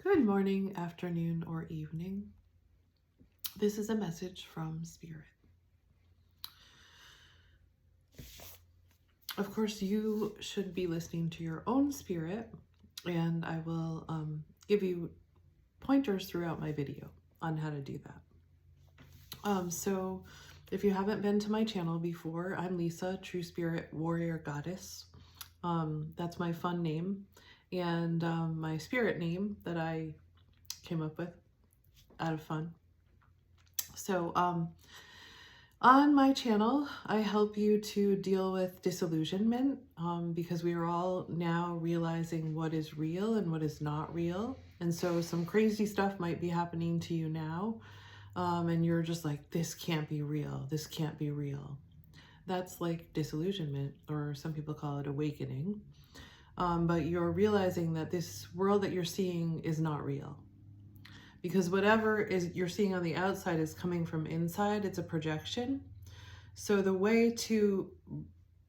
Good morning, afternoon, or evening. This is a message from Spirit. Of course, you should be listening to your own spirit, and I will give you pointers throughout my video on how to do that. So if you haven't been to my channel before, I'm Lisa, True Spirit Warrior Goddess. That's my fun name, and my spirit name that I came up with out of fun. So on my channel, I help you to deal with disillusionment because we are all now realizing what is real and what is not real. And so some crazy stuff might be happening to you now. And you're just like, this can't be real. This can't be real. That's like disillusionment, or some people call it awakening. But you're realizing that this world that you're seeing is not real. Because whatever is you're seeing on the outside is coming from inside. It's a projection. So the way to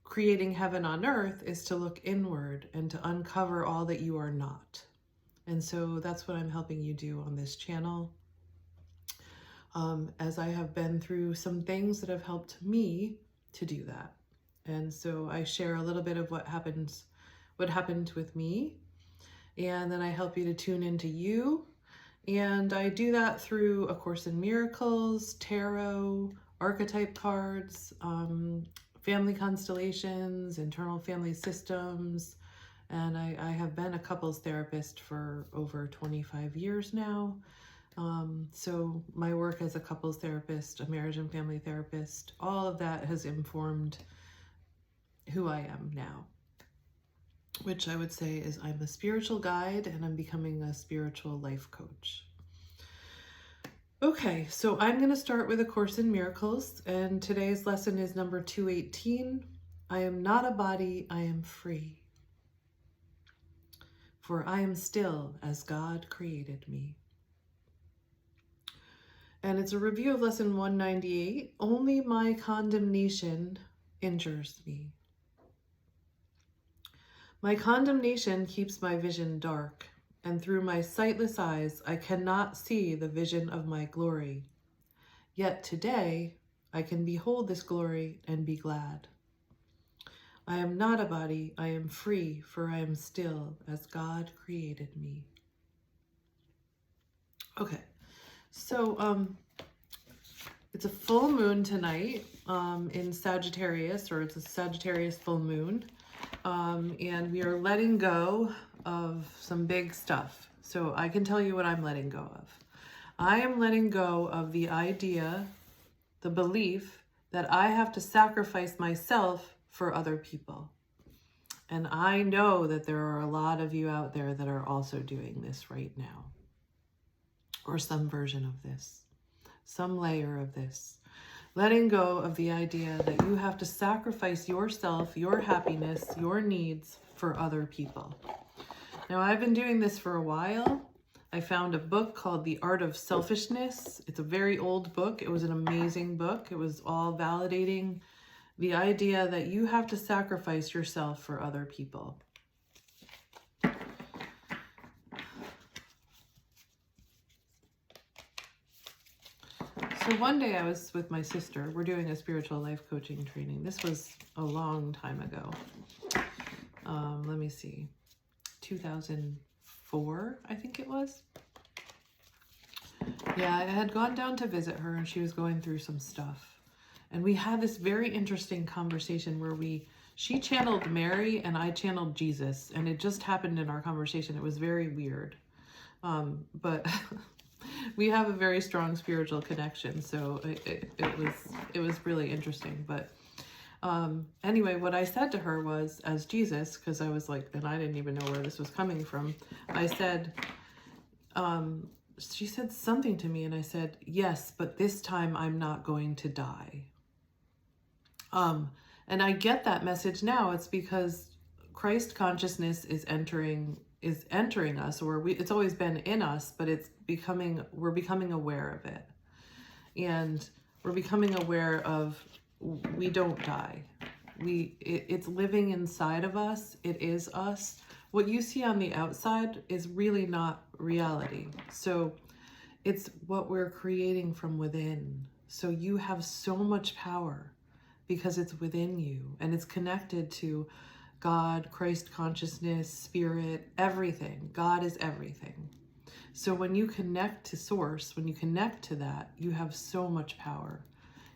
creating heaven on earth is to look inward and to uncover all that you are not. And so that's what I'm helping you do on this channel. As I have been through some things that have helped me to do that. And so I share a little bit of what happened with me. And then I help you to tune into you. And I do that through A Course in Miracles, tarot, archetype cards, family constellations, internal family systems. And I have been a couples therapist for over 25 years now. So my work as a couples therapist, a marriage and family therapist, all of that has informed who I am now, which I would say is I'm a spiritual guide and I'm becoming a spiritual life coach. Okay, so I'm going to start with A Course in Miracles, and today's lesson is number 218. I am not a body, I am free. For I am still as God created me. And it's a review of lesson 198. Only my condemnation injures me. My condemnation keeps my vision dark, and through my sightless eyes I cannot see the vision of my glory. Yet today I can behold this glory and be glad. I am not a body, I am free, for I am still as God created me. Okay, so it's a full moon tonight in Sagittarius, or it's a Sagittarius full moon. And we are letting go of some big stuff. So I can tell you what I'm letting go of. I am letting go of the idea, the belief that I have to sacrifice myself for other people. And I know that there are a lot of you out there that are also doing this right now, or some version of this, some layer of this. Letting go of the idea that you have to sacrifice yourself, your happiness, your needs for other people. Now, I've been doing this for a while. I found a book called The Art of Selfishness. It's a very old book. It was an amazing book. It was all validating the idea that you have to sacrifice yourself for other people. So one day I was with my sister. We're doing a spiritual life coaching training. This was a long time ago. Let me see. 2004, I think it was. Yeah, I had gone down to visit her and she was going through some stuff. And we had this very interesting conversation where she channeled Mary and I channeled Jesus. And it just happened in our conversation. It was very weird. But we have a very strong spiritual connection, so it was really interesting. But anyway, what I said to her was, as Jesus, because I was like, and I didn't even know where this was coming from, I said, she said something to me, and I said, yes, but this time I'm not going to die. And I get that message now. It's because Christ consciousness is entering us, or it's always been in us, but we're becoming aware of it. And we're becoming aware of, we don't die. It's living inside of us. It is us. what you see on the outside is really not reality. So it's what we're creating from within. So you have so much power because it's within you, and it's connected to God, Christ consciousness, spirit, everything. God is everything. So when you connect to source, when you connect to that, you have so much power.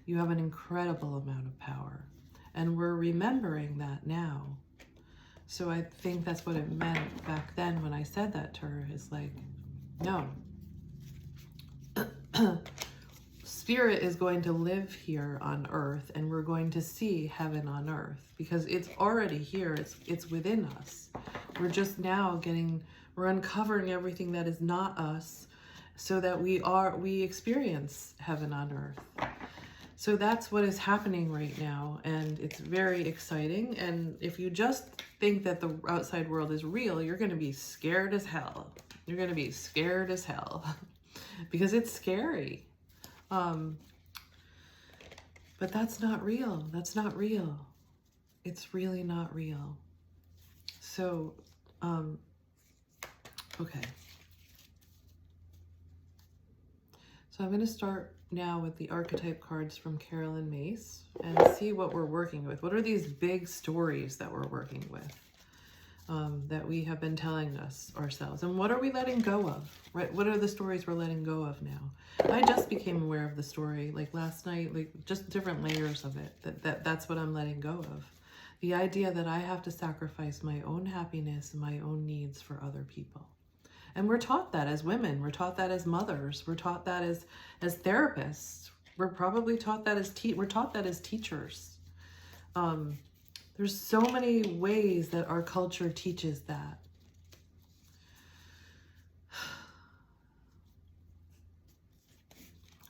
You have an incredible amount of power. And we're remembering that now. So I think that's what it meant back then when I said that to her, is like, no. Spirit is going to live here on earth, and we're going to see heaven on earth, because it's already here. It's within us. We're just now we're uncovering everything that is not us, so that we experience heaven on earth. So that's what is happening right now, and it's very exciting. And if you just think that the outside world is real, you're going to be scared as hell. You're going to be scared as hell because it's scary. But that's not real. That's not real. It's really not real. So, okay. So I'm going to start now with the archetype cards from Carolyn Myss and see what we're working with. What are these big stories that we're working with, that we have been telling ourselves? And what are we letting go of, right? What are the stories we're letting go of now? I just became aware of the story like last night, like just different layers of it. That's what I'm letting go of. The idea that I have to sacrifice my own happiness and my own needs for other people. And we're taught that as women. We're taught that as mothers. We're taught that as therapists. We're probably taught that as we're taught that as teachers. There's so many ways that our culture teaches that.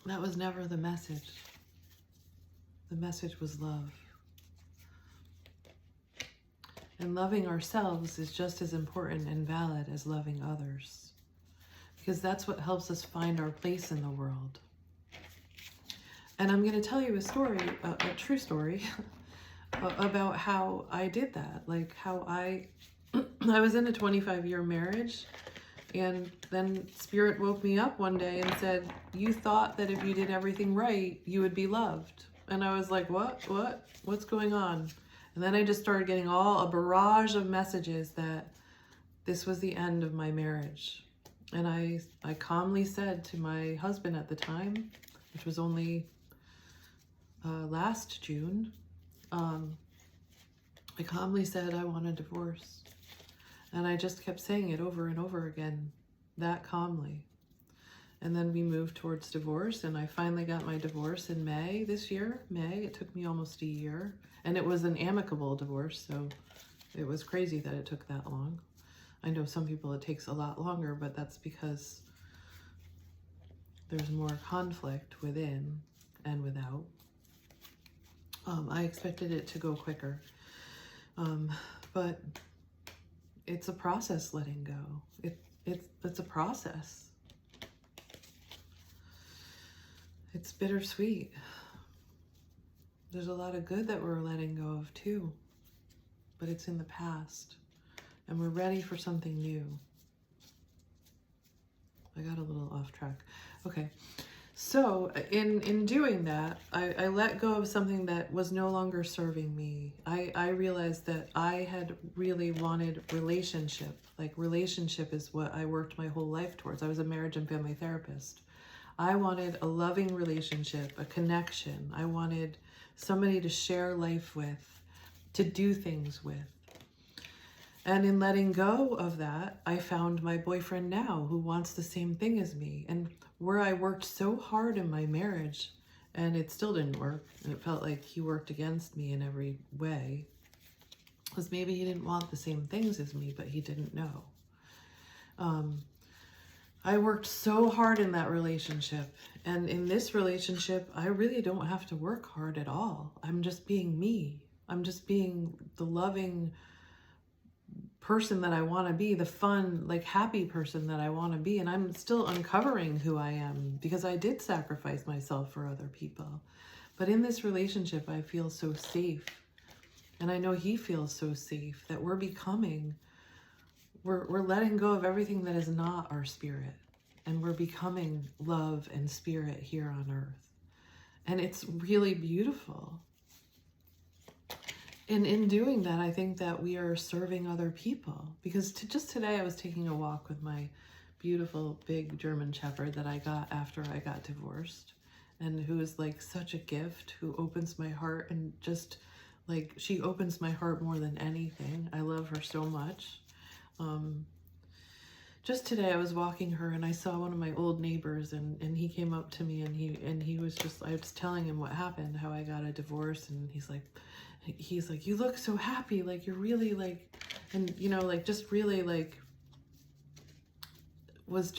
That was never the message. The message was love. And loving ourselves is just as important and valid as loving others, because that's what helps us find our place in the world. And I'm going to tell you a story, a true story, about how I did that. Like how I was in a 25-year marriage, and then Spirit woke me up one day and said, you thought that if you did everything right, you would be loved. And I was like, what's going on? And then I just started getting a barrage of messages that this was the end of my marriage. And I calmly said to my husband at the time, which was only last June, I calmly said I want a divorce. And I just kept saying it over and over again, that calmly. And then we moved towards divorce, and I finally got my divorce in May this year. May, it took me almost a year. And it was an amicable divorce, so it was crazy that it took that long. I know some people it takes a lot longer, but that's because there's more conflict within and without. I expected it to go quicker, but it's a process letting go. It's a process. It's bittersweet. There's a lot of good that we're letting go of too, but it's in the past, and we're ready for something new. I got a little off track. Okay, so in doing that, I let go of something that was no longer serving me. I realized that I had really wanted relationship. Like relationship is what I worked my whole life towards. I was a marriage and family therapist. I wanted a loving relationship, a connection. I wanted somebody to share life with, to do things with. And in letting go of that, I found my boyfriend now who wants the same thing as me. And where I worked so hard in my marriage, and it still didn't work, and it felt like he worked against me in every way, was maybe he didn't want the same things as me, but he didn't know. I worked so hard in that relationship, and in this relationship, I really don't have to work hard at all. I'm just being me. I'm just being the loving person that I want to be, the fun, like happy person that I want to be. And I'm still uncovering who I am because I did sacrifice myself for other people. But in this relationship, I feel so safe. And I know he feels so safe that we're becoming we're letting go of everything that is not our spirit, and we're becoming love and spirit here on earth. And it's really beautiful. And in doing that, I think that we are serving other people. Because just today I was taking a walk with my beautiful big German Shepherd that I got after I got divorced, and who is like such a gift, who opens my heart, and just like, she opens my heart more than anything. I love her so much. Just today I was walking her and I saw one of my old neighbors, and he came up to me, and he was just, I was telling him what happened, how I got a divorce, and he's like, you look so happy, like you're really like, and you know, like just really like was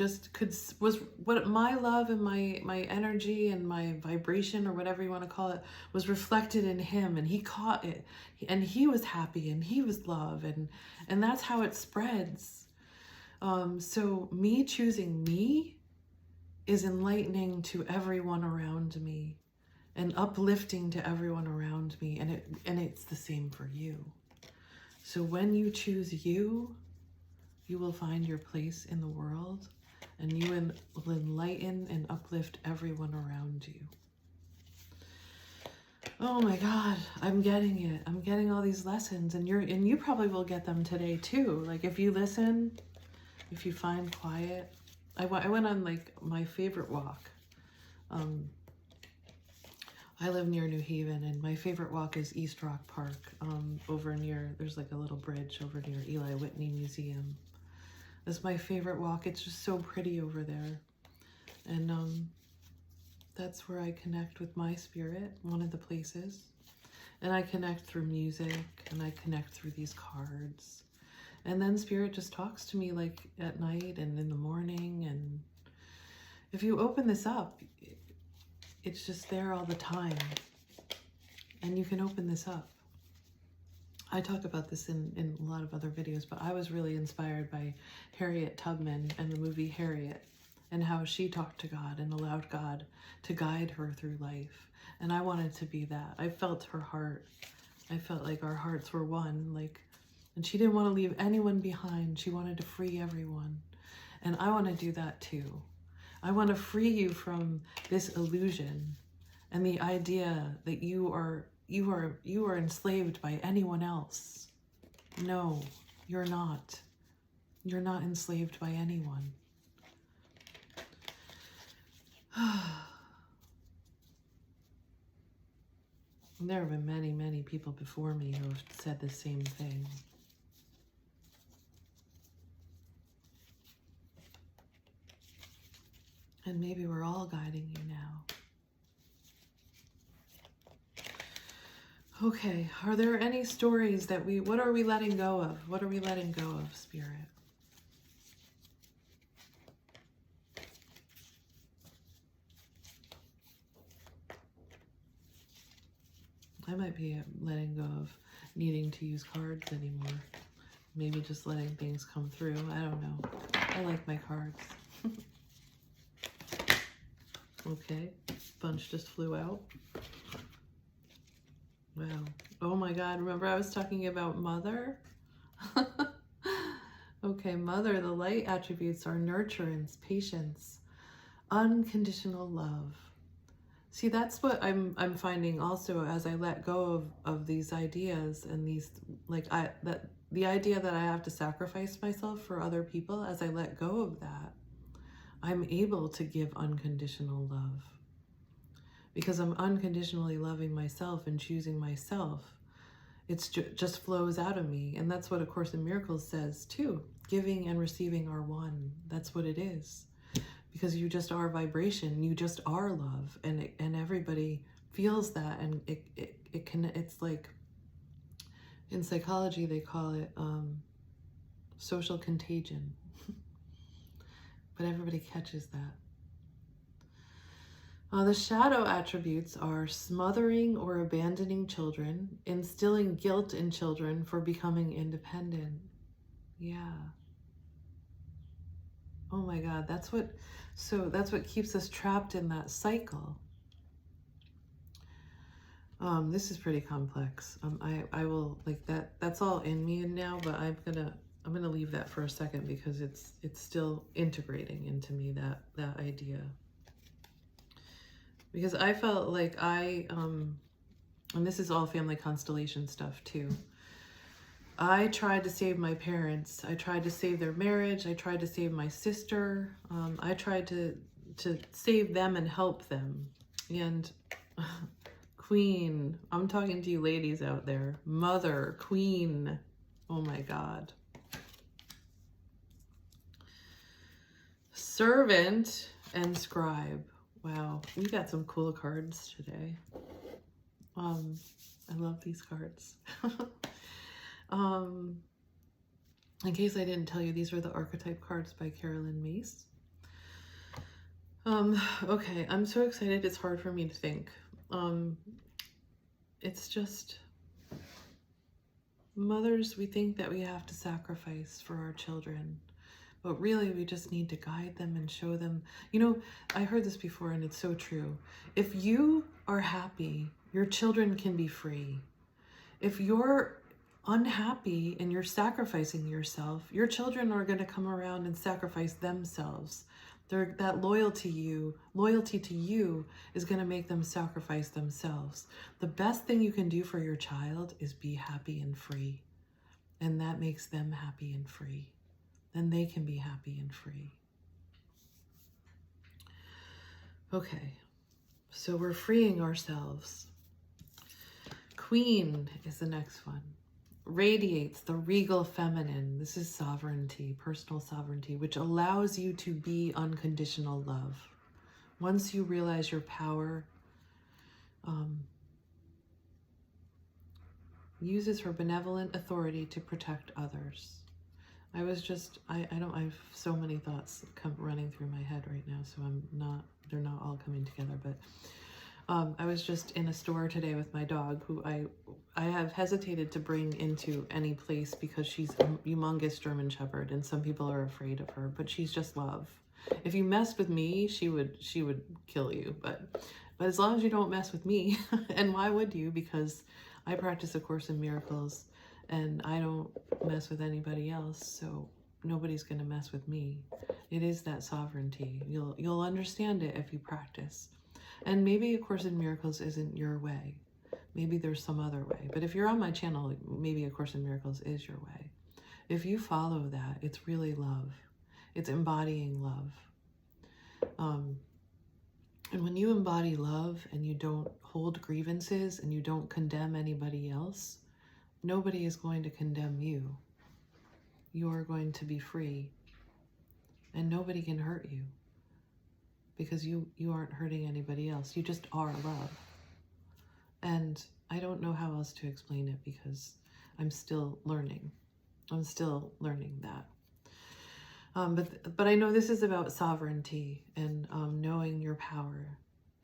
what my love and my energy and my vibration, or whatever you want to call it, was reflected in him, and he caught it, and he was happy, and he was love, and that's how it spreads. So me choosing me is enlightening to everyone around me and uplifting to everyone around me, and it's the same for you. So when you choose you, you will find your place in the world, and you will enlighten and uplift everyone around you. Oh my God, I'm getting it. I'm getting all these lessons, and you probably will get them today too. Like if you listen, if you find quiet. I went on like my favorite walk. I live near New Haven, and my favorite walk is East Rock Park, over near, there's like a little bridge over near Eli Whitney Museum. That's my favorite walk. It's just so pretty over there. And that's where I connect with my spirit, one of the places. And I connect through music, and I connect through these cards. And then spirit just talks to me like at night and in the morning. And if you open this up, it's just there all the time. And you can open this up. I talk about this in a lot of other videos, but I was really inspired by Harriet Tubman and the movie Harriet, and how she talked to God and allowed God to guide her through life. And I wanted to be that. I felt her heart. I felt like our hearts were one, like, and she didn't want to leave anyone behind. She wanted to free everyone. And I want to do that too. I want to free you from this illusion and the idea that you are enslaved by anyone else. No, you're not. You're not enslaved by anyone. There have been many, many people before me who have said the same thing. And maybe we're all guiding you now. Okay, are there any stories that what are we letting go of? What are we letting go of, Spirit? I might be letting go of needing to use cards anymore. Maybe just letting things come through. I don't know. I like my cards. Okay, bunch just flew out. Wow. Oh my God, remember I was talking about Mother? Okay, Mother, the light attributes are nurturance, patience, unconditional love. See, that's what I'm finding also as I let go of these ideas and these, like, the idea that I have to sacrifice myself for other people. As I let go of that, I'm able to give unconditional love, because I'm unconditionally loving myself and choosing myself. It's just flows out of me. And that's what A Course in Miracles says too. Giving and receiving are one. That's what it is. Because you just are vibration. You just are love. And everybody feels that. And it's like, in psychology, they call it social contagion. But everybody catches that. The shadow attributes are smothering or abandoning children, instilling guilt in children for becoming independent. Yeah. Oh my God, that's what keeps us trapped in that cycle. This is pretty complex. I will, like, that's all in me now, but I'm I'm going to leave that for a second because it's still integrating into me, that idea. Because I felt like and this is all family constellation stuff too. I tried to save my parents. I tried to save their marriage. I tried to save my sister. I tried to save them and help them. And Queen, I'm talking to you ladies out there. Mother, Queen, oh my God. Servant and Scribe. Wow, we got some cool cards today. I love these cards. In case I didn't tell you, these are the archetype cards by Carolyn Myss. Okay, I'm so excited. It's hard for me to think. It's just, mothers, we think that we have to sacrifice for our children, but really we just need to guide them and show them. You know, I heard this before and it's so true. If you are happy, your children can be free. If you're unhappy and you're sacrificing yourself, your children are going to come around and sacrifice themselves. That loyalty to you is going to make them sacrifice themselves. The best thing you can do for your child is be happy and free. And that makes them happy and free. Then they can be happy and free. Okay, so we're freeing ourselves. Queen is the next one. Radiates the regal feminine. This is sovereignty, personal sovereignty, which allows you to be unconditional love. Once you realize your power, uses her benevolent authority to protect others. I have so many thoughts running through my head right now, so they're not all coming together, but I was just in a store today with my dog, who I have hesitated to bring into any place because she's a humongous German Shepherd and some people are afraid of her, but she's just love. If you messed with me, she would kill you, but as long as you don't mess with me, and why would you? Because I practice A Course in Miracles and I don't mess with anybody else, so nobody's going to mess with me. It is that sovereignty. You'll understand it if you practice. And maybe A Course in Miracles isn't your way. Maybe there's some other way. But if you're on my channel, maybe A Course in Miracles is your way. If you follow that, it's really love. It's embodying love. And when you embody love and you don't hold grievances and you don't condemn anybody else, nobody is going to condemn you. You're going to be free. And nobody can hurt you. Because you aren't hurting anybody else. You just are love. And I don't know how else to explain it because I'm still learning. I'm still learning that. But I know this is about sovereignty and knowing your power.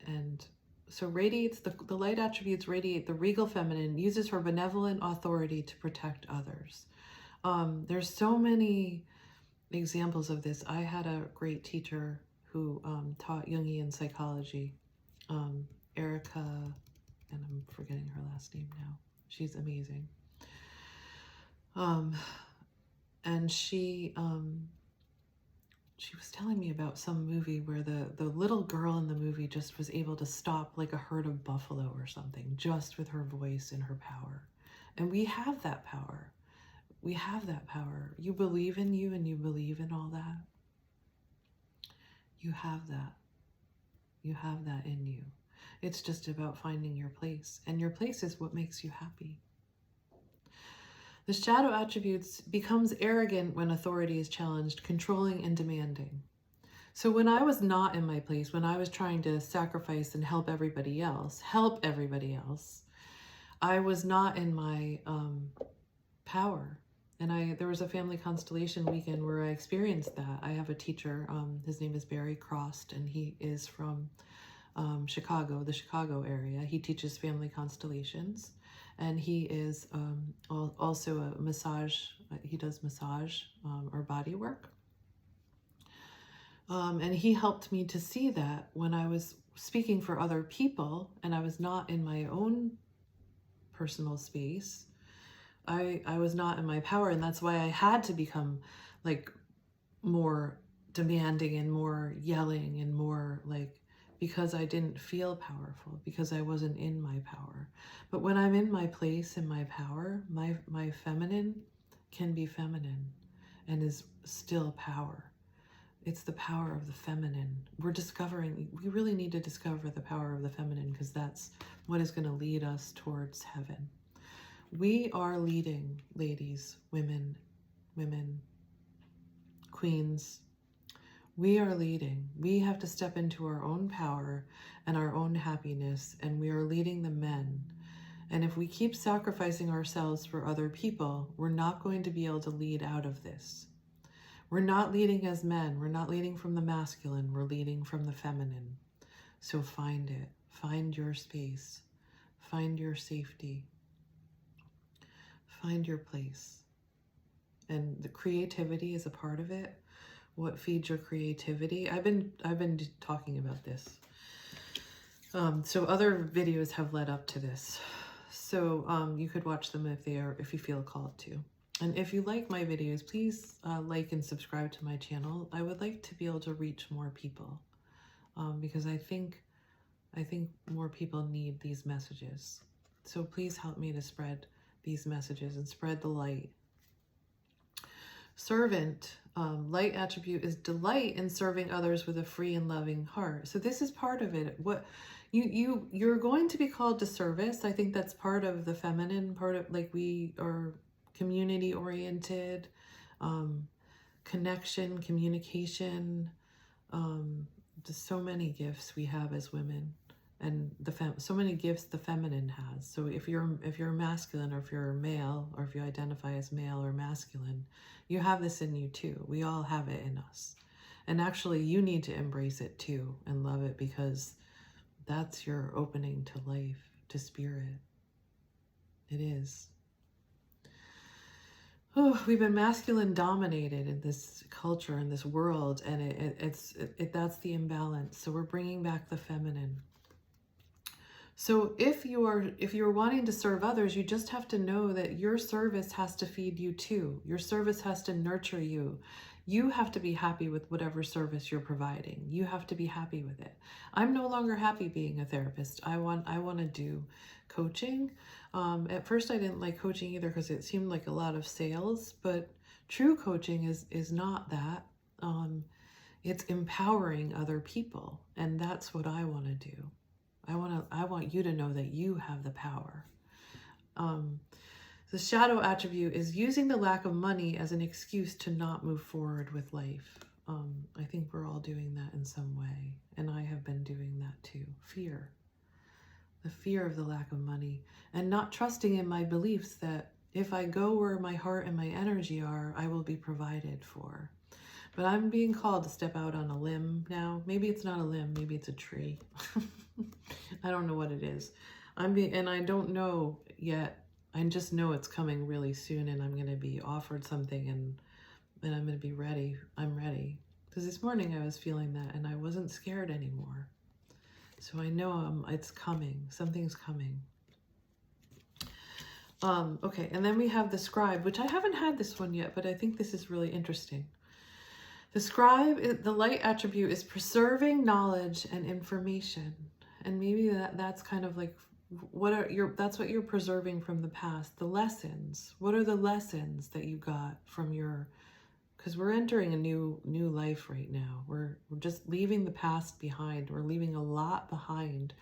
And so radiates, the light attributes radiate the regal feminine, uses her benevolent authority to protect others. There's so many examples of this. I had a great teacher who taught Jungian psychology, Erica, and I'm forgetting her last name now. She's amazing. And she was telling me about some movie where the little girl in the movie just was able to stop like a herd of buffalo or something, just with her voice and her power. And we have that power. We have that power. You believe in you and you believe in all that. You have that. You have that in you. It's just about finding your place. And your place is what makes you happy. The shadow attributes becomes arrogant when authority is challenged, controlling and demanding. So when I was not in my place, when I was trying to sacrifice and help everybody else, I was not in my power. And there was a family constellation weekend where I experienced that. I have a teacher, his name is Barry Crost, and he is from Chicago, the Chicago area. He teaches family constellations, and he is also a massage, he does massage or body work. And he helped me to see that when I was speaking for other people and I was not in my own personal space, I was not in my power, and that's why I had to become like more demanding and more yelling and more like, because I didn't feel powerful, because I wasn't in my power. But when I'm in my place, in my power, my feminine can be feminine and is still power. It's the power of the feminine. We really need to discover the power of the feminine, because that's what is going to lead us towards heaven. We are leading, ladies, women, queens. We are leading. We have to step into our own power and our own happiness, and we are leading the men. And if we keep sacrificing ourselves for other people, we're not going to be able to lead out of this. We're not leading as men. We're not leading from the masculine. We're leading from the feminine. So find it. Find your space. Find your safety. Find your place. And the creativity is a part of it. What feeds your creativity? I've been talking about this. So other videos have led up to this. So you could watch them if you feel called to. And if you like my videos, please like and subscribe to my channel. I would like to be able to reach more people, because I think more people need these messages. So please help me to spread these messages and spread the light. Servant, light attribute is delight in serving others with a free and loving heart. So this is part of it. What you're going to be called to service. I think that's part of the feminine part of, like, we are community oriented, connection, communication. There's so many gifts we have as women, and so many gifts the feminine has. So if you're masculine, or if you're male, or if you identify as male or masculine, you have this in you too. We all have it in us. And actually you need to embrace it too and love it, because that's your opening to life, to spirit. It is. Oh, we've been masculine dominated in this culture, in this world, and that's the imbalance. So we're bringing back the feminine. So if you're wanting to serve others, you just have to know that your service has to feed you too. Your service has to nurture you. You have to be happy with whatever service you're providing. You have to be happy with it. I'm no longer happy being a therapist. I want to do coaching. At first I didn't like coaching either, because it seemed like a lot of sales, but true coaching is not that. It's empowering other people, and that's what I want to do. I want you to know that you have the power. The shadow attribute is using the lack of money as an excuse to not move forward with life. I think we're all doing that in some way, and I have been doing that too. Fear. The fear of the lack of money, and not trusting in my beliefs that if I go where my heart and my energy are, I will be provided for. But I'm being called to step out on a limb now. Maybe it's not a limb, maybe it's a tree. I don't know what it is. And I don't know yet. I just know it's coming really soon, and I'm going to be offered something, and I'm going to be ready. I'm ready. Because this morning I was feeling that, and I wasn't scared anymore. So I know it's coming. Something's coming. Okay, and then we have the scribe, which I haven't had this one yet, but I think this is really interesting. The scribe, the light attribute, is preserving knowledge and information. And maybe that's kind of like, that's what you're preserving from the past, the lessons. What are the lessons that you got from because we're entering a new life right now. We're just leaving the past behind. We're leaving a lot behind,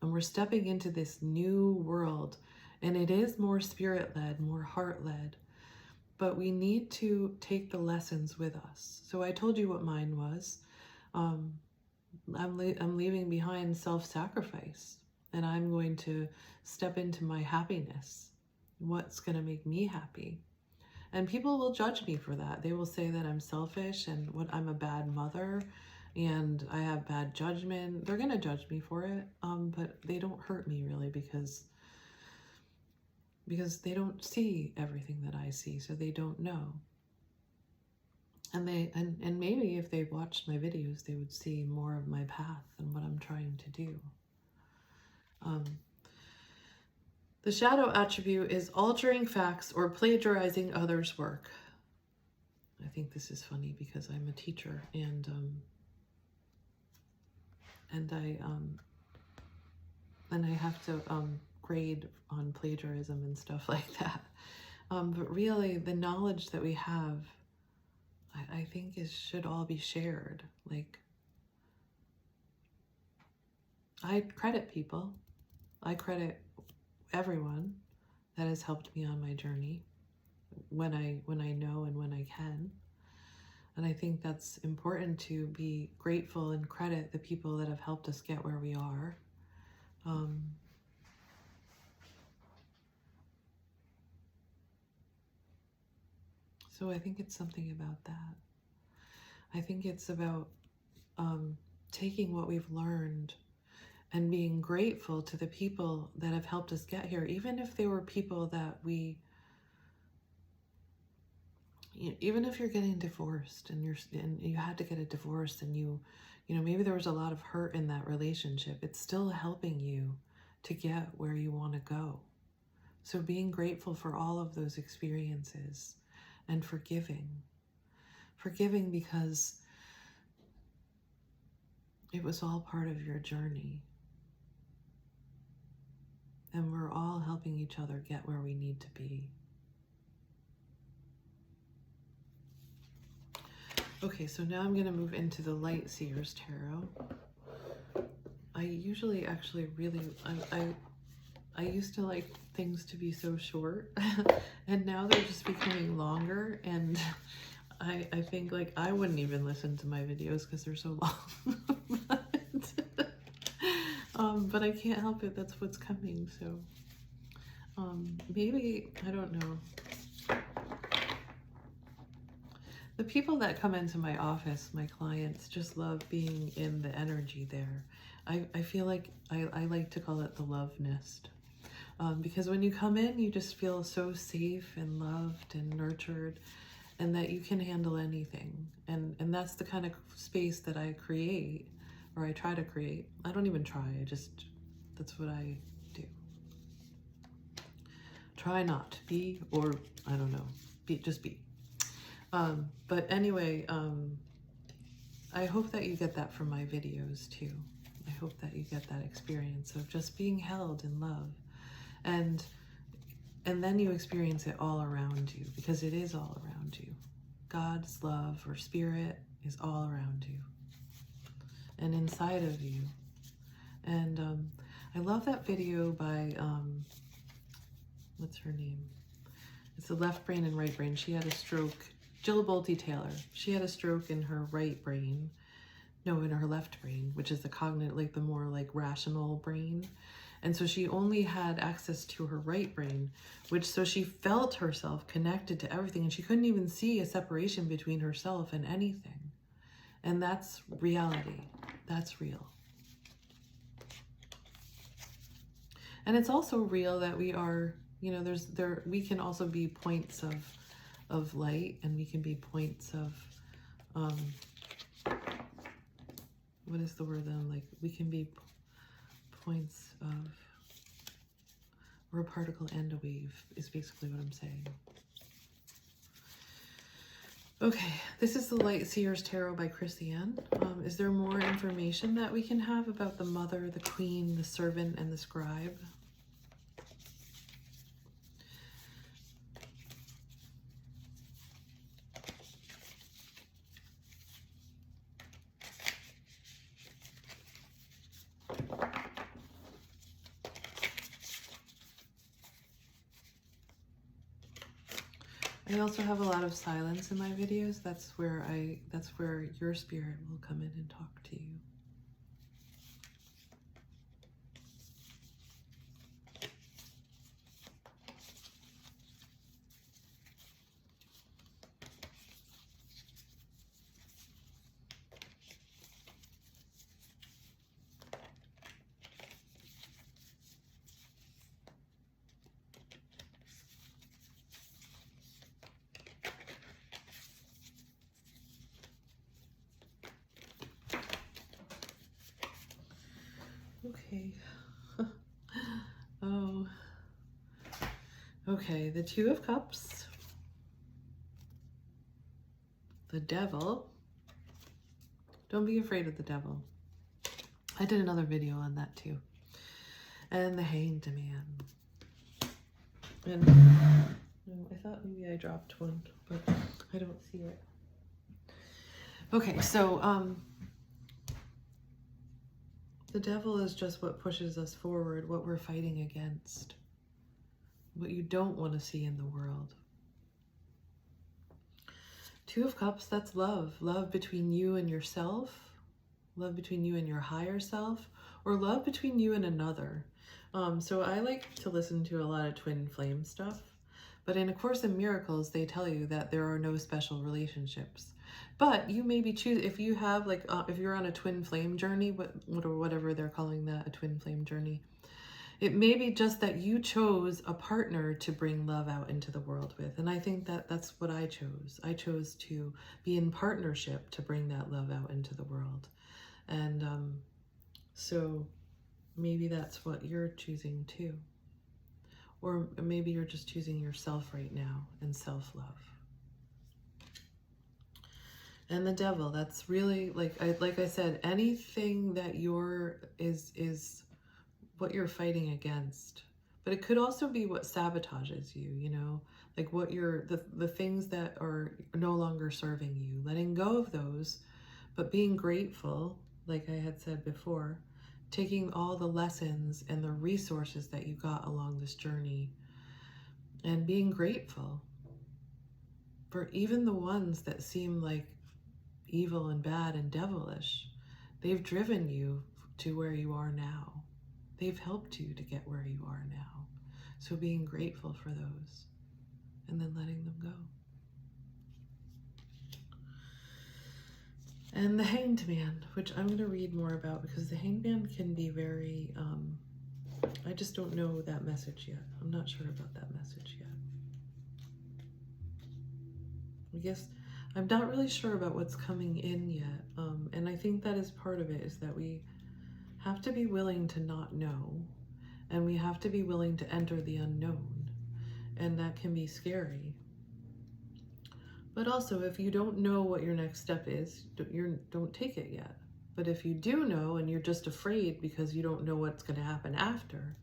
and we're stepping into this new world, and it is more spirit-led, more heart-led. But we need to take the lessons with us. So I told you what mine was. I'm leaving behind self-sacrifice, and I'm going to step into my happiness. What's going to make me happy? And people will judge me for that. They will say that I'm selfish and I'm a bad mother and I have bad judgment. They're going to judge me for it, but they don't hurt me really, because they don't see everything that I see, so they don't know. And maybe if they watched my videos, they would see more of my path and what I'm trying to do. The shadow attribute is altering facts or plagiarizing others' work. I think this is funny because I'm a teacher and I have to grade on plagiarism and stuff like that. But really, the knowledge that we have, I think should all be shared. Like, I credit people. I credit everyone that has helped me on my journey when I know and when I can. And I think that's important, to be grateful and credit the people that have helped us get where we are. So I think it's something about that. I think it's about taking what we've learned and being grateful to the people that have helped us get here, even if they were people that even if you're getting divorced and you had to get a divorce, and you know, maybe there was a lot of hurt in that relationship, it's still helping you to get where you want to go. So being grateful for all of those experiences and forgiving because it was all part of your journey. And we're all helping each other get where we need to be. Okay, so now I'm going to move into the Light Seers Tarot. I usually actually really, I used to like things to be so short, and now they're just becoming longer, and I think like I wouldn't even listen to my videos because they're so long. But I can't help it, that's what's coming, so maybe, I don't know. The people that come into my office, my clients, just love being in the energy there. I feel like I like to call it the love nest. Because when you come in, you just feel so safe and loved and nurtured, and that you can handle anything. And that's the kind of space that I create, or I try to create. I don't even try, that's what I do. Try not to be, or I don't know, just be. But anyway, I hope that you get that from my videos too. I hope that you get that experience of just being held in love. And then you experience it all around you, because it is all around you. God's love or spirit is all around you and inside of you. And I love that video by, what's her name? It's the Left Brain and Right Brain. She had a stroke. Jill Bolte Taylor. She had a stroke in her right brain. No, in her left brain, which is the cognitive, like the more like rational brain. And so she only had access to her right brain, so she felt herself connected to everything, and she couldn't even see a separation between herself and anything. And that's reality. That's real. And it's also real that we are, you know, we can also be points of light, and we can be points of, what is the word then? Like, we can be points of, we're a particle and a wave, is basically what I'm saying. Okay, this is the Light Seers Tarot by Chrisanne. Is there more information that we can have about the Mother, the Queen, the Servant, and the Scribe? I also have a lot of silence in my videos. That's where your spirit will come in and talk to you. Okay. Oh, Okay, the Two of Cups, the Devil. Don't be afraid of the devil. I did another video on that too. And the Hanged Man. And I thought maybe I dropped one, but I don't see it. Okay, so the devil is just what pushes us forward, what we're fighting against, what you don't want to see in the world. Two of Cups, that's love. Love between you and yourself, love between you and your higher self, or love between you and another. So I like to listen to a lot of twin flame stuff, but in A Course in Miracles, they tell you that there are no special relationships. But you maybe choose, if you have like, if you're on a twin flame journey, whatever they're calling that, a twin flame journey, it may be just that you chose a partner to bring love out into the world with. And I think that that's what I chose. I chose to be in partnership to bring that love out into the world. And so maybe that's what you're choosing too. Or maybe you're just choosing yourself right now and self-love. And the devil, that's really, like I said, anything that is what you're fighting against. But it could also be what sabotages you, you know, like what the things that are no longer serving you, letting go of those, but being grateful, like I had said before, taking all the lessons and the resources that you got along this journey and being grateful for even the ones that seem like evil and bad and devilish. They've driven you to where you are now. They've helped you to get where you are now. So being grateful for those and then letting them go. And the Hanged Man, which I'm going to read more about because the Hanged Man can be very, I just don't know that message yet. I'm not sure about that message yet. I guess I'm not really sure about what's coming in yet. And I think that is part of it, is that we have to be willing to not know, and we have to be willing to enter the unknown, and that can be scary. But also, if you don't know what your next step is, don't take it yet. But if you do know and you're just afraid because you don't know what's going to happen after,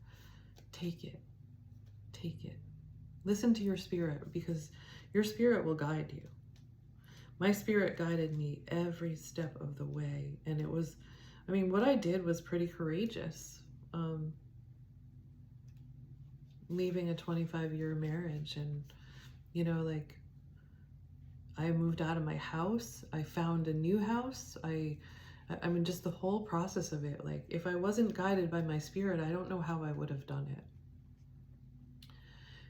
take it. Take it. Listen to your spirit, because your spirit will guide you. My spirit guided me every step of the way, and it was, I mean, what I did was pretty courageous. Leaving a 25-year marriage, and, you know, like, I moved out of my house. I found a new house. I mean, just the whole process of it. Like, if I wasn't guided by my spirit, I don't know how I would have done it.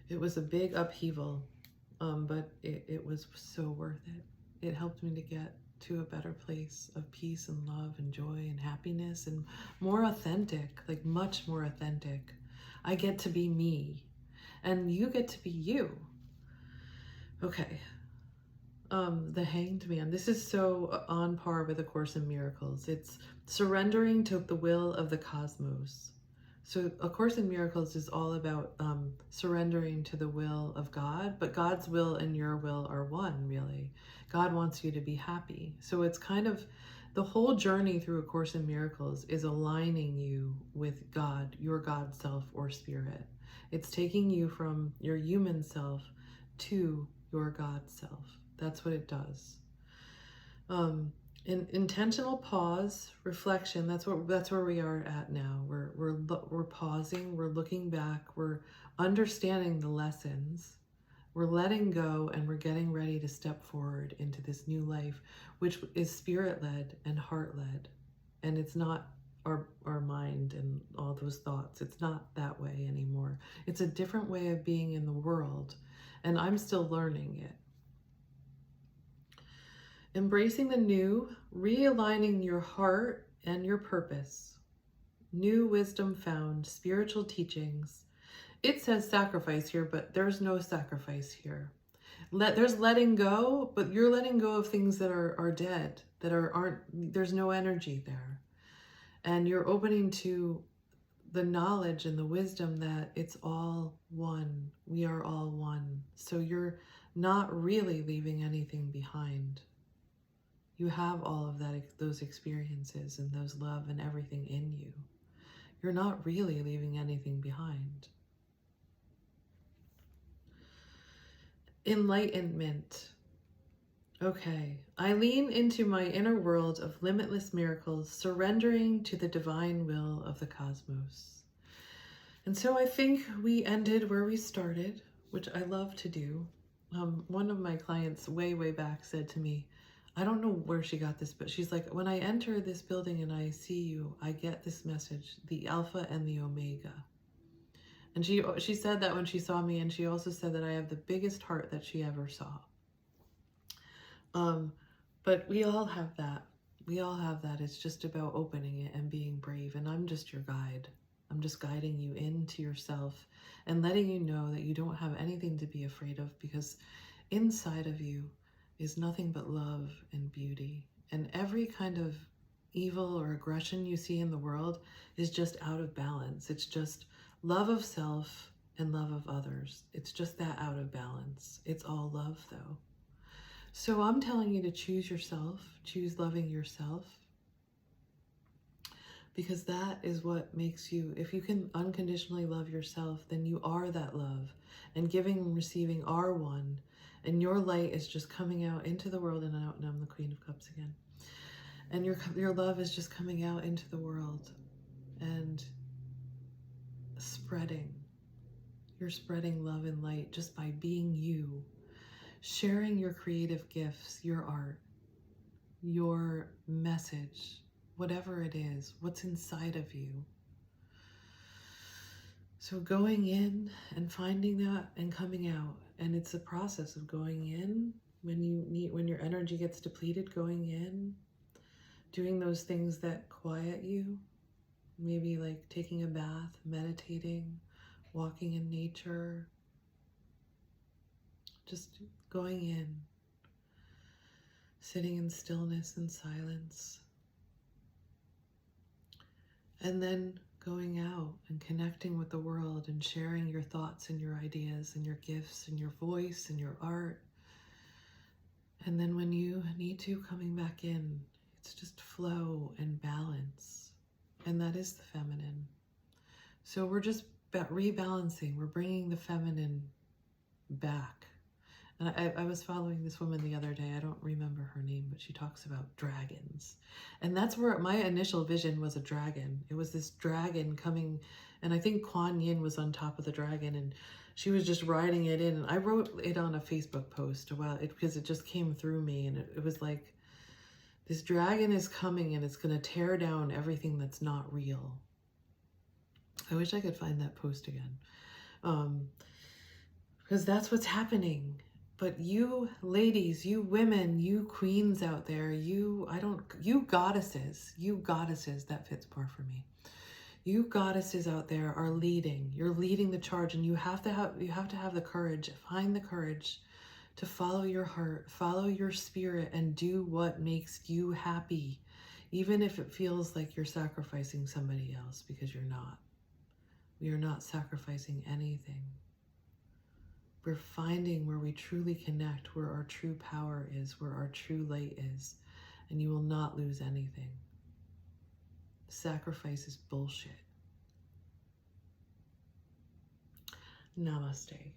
It was a big upheaval, but it was so worth it. It helped me to get to a better place of peace and love and joy and happiness, and more authentic, like much more authentic. I get to be me, and you get to be you. Okay. The Hanged Man. This is so on par with A Course in Miracles. It's surrendering to the will of the cosmos. So A Course in Miracles is all about surrendering to the will of God, but God's will and your will are one, really. God wants you to be happy. So it's kind of, the whole journey through A Course in Miracles is aligning you with God, your God self or spirit. It's taking you from your human self to your God self. That's what it does. Intentional pause, reflection. That's where we are at now. We're pausing. We're looking back. We're understanding the lessons. We're letting go, and we're getting ready to step forward into this new life, which is spirit-led and heart-led, and it's not our mind and all those thoughts. It's not that way anymore. It's a different way of being in the world, and I'm still learning it. Embracing the new, realigning your heart and your purpose. New wisdom found, spiritual teachings. It says sacrifice here, but there's no sacrifice here. There's letting go, but you're letting go of things that are dead, that aren't, there's no energy there. And you're opening to the knowledge and the wisdom that it's all one. We are all one. So you're not really leaving anything behind. You have all of those experiences and those love and everything in you. You're not really leaving anything behind. Enlightenment. Okay, I lean into my inner world of limitless miracles, surrendering to the divine will of the cosmos. And so I think we ended where we started, which I love to do. One of my clients way back said to me, I don't know where she got this, but she's like, when I enter this building and I see you, I get this message, the Alpha and the Omega. And she said that when she saw me, and she also said that I have the biggest heart that she ever saw. But we all have that. We all have that. It's just about opening it and being brave. And I'm just your guide. I'm just guiding you into yourself and letting you know that you don't have anything to be afraid of, because inside of you is nothing but love and beauty. And every kind of evil or aggression you see in the world is just out of balance. It's just love of self and love of others. It's just that out of balance. It's all love though. So I'm telling you to choose yourself, choose loving yourself, because that is what makes you, if you can unconditionally love yourself, then you are that love, and giving and receiving are one, and your light is just coming out into the world and out, and I'm the Queen of Cups again. And your love is just coming out into the world and spreading. You're spreading love and light just by being you. Sharing your creative gifts, your art, your message, whatever it is, what's inside of you. So going in and finding that and coming out. And it's a process of going in when your energy gets depleted, going in, doing those things that quiet you, maybe like taking a bath, meditating, walking in nature, just going in, sitting in stillness and silence, and then going out and connecting with the world and sharing your thoughts and your ideas and your gifts and your voice and your art. And then when you need to, coming back in, it's just flow and balance. And that is the feminine. So we're just rebalancing. We're bringing the feminine back. And I was following this woman the other day. I don't remember her name, but she talks about dragons. And that's where my initial vision was, a dragon. It was this dragon coming, and I think Kuan Yin was on top of the dragon, and she was just riding it in. And I wrote it on a Facebook post because it just came through me, and it was like, this dragon is coming and it's going to tear down everything that's not real. I wish I could find that post again. Because that's what's happening. But you ladies, you women, you queens out there, you goddesses, that fits more for me. You goddesses out there are leading. You're leading the charge, and you have to have the courage, find the courage to follow your heart, follow your spirit, and do what makes you happy, even if it feels like you're sacrificing somebody else, because you're not. We are not sacrificing anything. We're finding where we truly connect, where our true power is, where our true light is, and you will not lose anything. Sacrifice is bullshit. Namaste.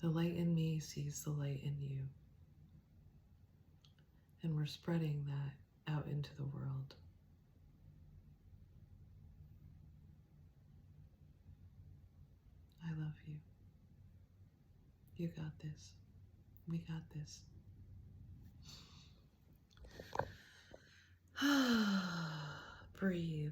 The light in me sees the light in you. And we're spreading that out into the world. I love you. You got this. We got this. Breathe.